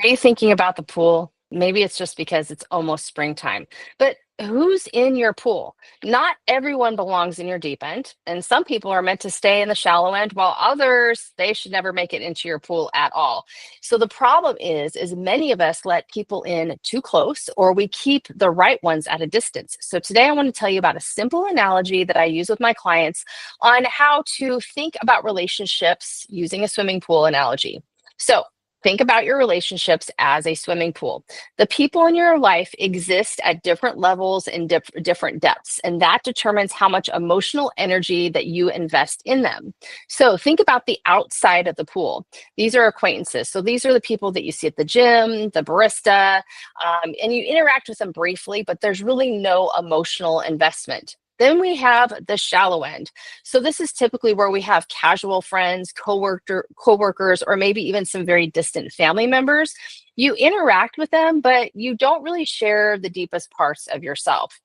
Are you thinking about the pool? Maybe it's just because it's almost springtime. But who's in your pool? Not everyone belongs in your deep end, and some people are meant to stay in the shallow end, while others they should never make it into your pool at all. So the problem is many of us let people in too close, or we keep the right ones at a distance. So today I want to tell you about a simple analogy that I use with my clients on how to think about relationships using a swimming pool analogy. So think about your relationships as a swimming pool. The people in your life exist at different levels and different depths, and that determines how much emotional energy that you invest in them. So think about the outside of the pool. These are acquaintances. So these are the people that you see at the gym, the barista, and you interact with them briefly, but there's really no emotional investment. Then we have the shallow end. So this is typically where we have casual friends, coworkers, or maybe even some very distant family members. You interact with them, but you don't really share the deepest parts of yourself.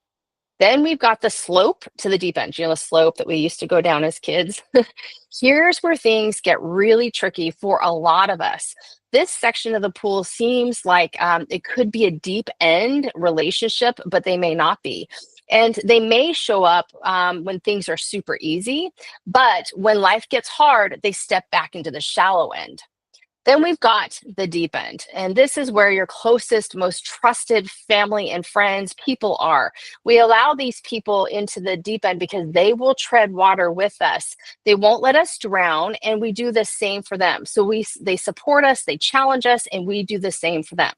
Then we've got the slope to the deep end, the slope that we used to go down as kids. Here's where things get really tricky for a lot of us. This section of the pool seems like it could be a deep end relationship, but they may not be. And they may show up when things are super easy, but when life gets hard, they step back into the shallow end. Then we've got the deep end, and this is where your closest, most trusted family and friends, people are. We allow these people into the deep end because they will tread water with us. They won't let us drown, and we do the same for them. So they support us, they challenge us, and we do the same for them.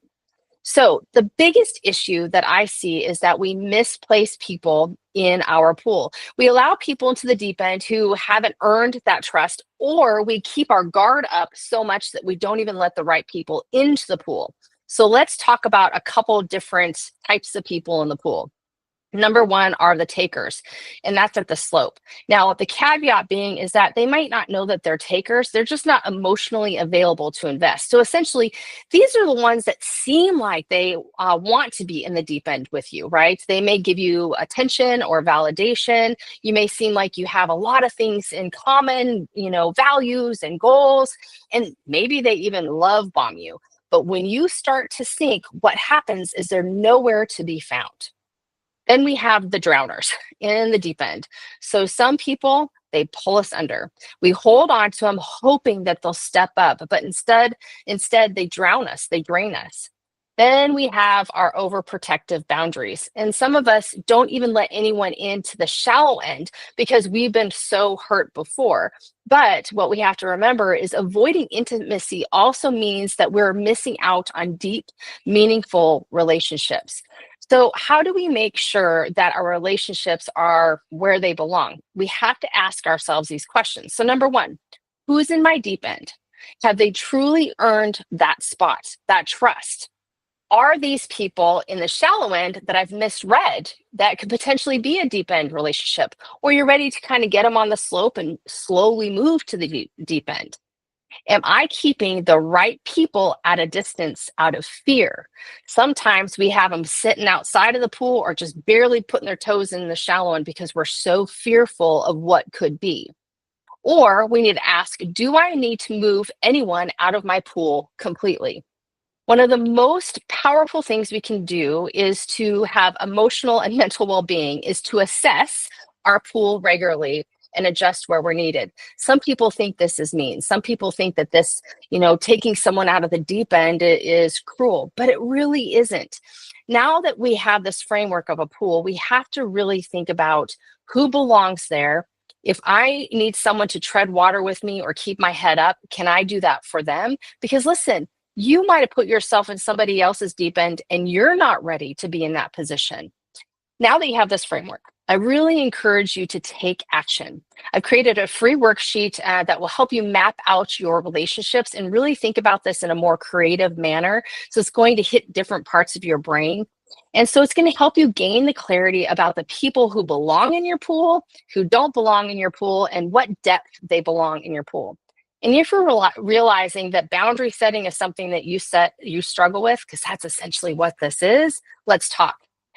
So the biggest issue that I see is that we misplace people in our pool. We allow people into the deep end who haven't earned that trust, or we keep our guard up so much that we don't even let the right people into the pool. So let's talk about a couple different types of people in the pool. Number one are the takers, and that's at the slope. Now, the caveat being is that they might not know that they're takers. They're just not emotionally available to invest. So essentially, these are the ones that seem like they want to be in the deep end with you, right? They may give you attention or validation. You may seem like you have a lot of things in common, values and goals, and maybe they even love bomb you. But when you start to sink, what happens is they're nowhere to be found. Then we have the drowners in the deep end. So some people, they pull us under. We hold on to them hoping that they'll step up, but instead they drown us, they drain us. Then we have our overprotective boundaries. And some of us don't even let anyone into the shallow end because we've been so hurt before. But what we have to remember is avoiding intimacy also means that we're missing out on deep, meaningful relationships. So, how do we make sure that our relationships are where they belong? We have to ask ourselves these questions. So, number one, who's in my deep end? Have they truly earned that spot, that trust? Are these people in the shallow end that I've misread that could potentially be a deep end relationship? Or you're ready to kind of get them on the slope and slowly move to the deep end? Am I keeping the right people at a distance out of fear? Sometimes we have them sitting outside of the pool or just barely putting their toes in the shallow end because we're so fearful of what could be. Or we need to ask, do I need to move anyone out of my pool completely? One of the most powerful things we can do is to have emotional and mental well-being is to assess our pool regularly and adjust where we're needed. Some people think this is mean. Some people think that this, taking someone out of the deep end is cruel, but it really isn't. Now that we have this framework of a pool, we have to really think about who belongs there. If I need someone to tread water with me or keep my head up, can I do that for them? Because listen, you might have put yourself in somebody else's deep end and you're not ready to be in that position. Now that you have this framework, I really encourage you to take action. I've created a free worksheet that will help you map out your relationships and really think about this in a more creative manner. So it's going to hit different parts of your brain. And so it's going to help you gain the clarity about the people who belong in your pool, who don't belong in your pool, and what depth they belong in your pool. And if you're realizing that boundary setting is something that you struggle with, because that's essentially what this is, let's talk.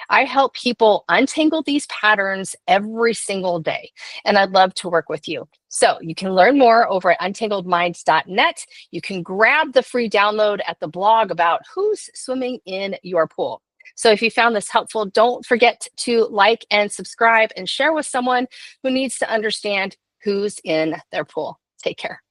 I help people untangle these patterns every single day, and I'd love to work with you. So you can learn more over at untangledminds.net. You can grab the free download at the blog about who's swimming in your pool. So if you found this helpful, don't forget to like and subscribe and share with someone who needs to understand who's in their pool. Take care.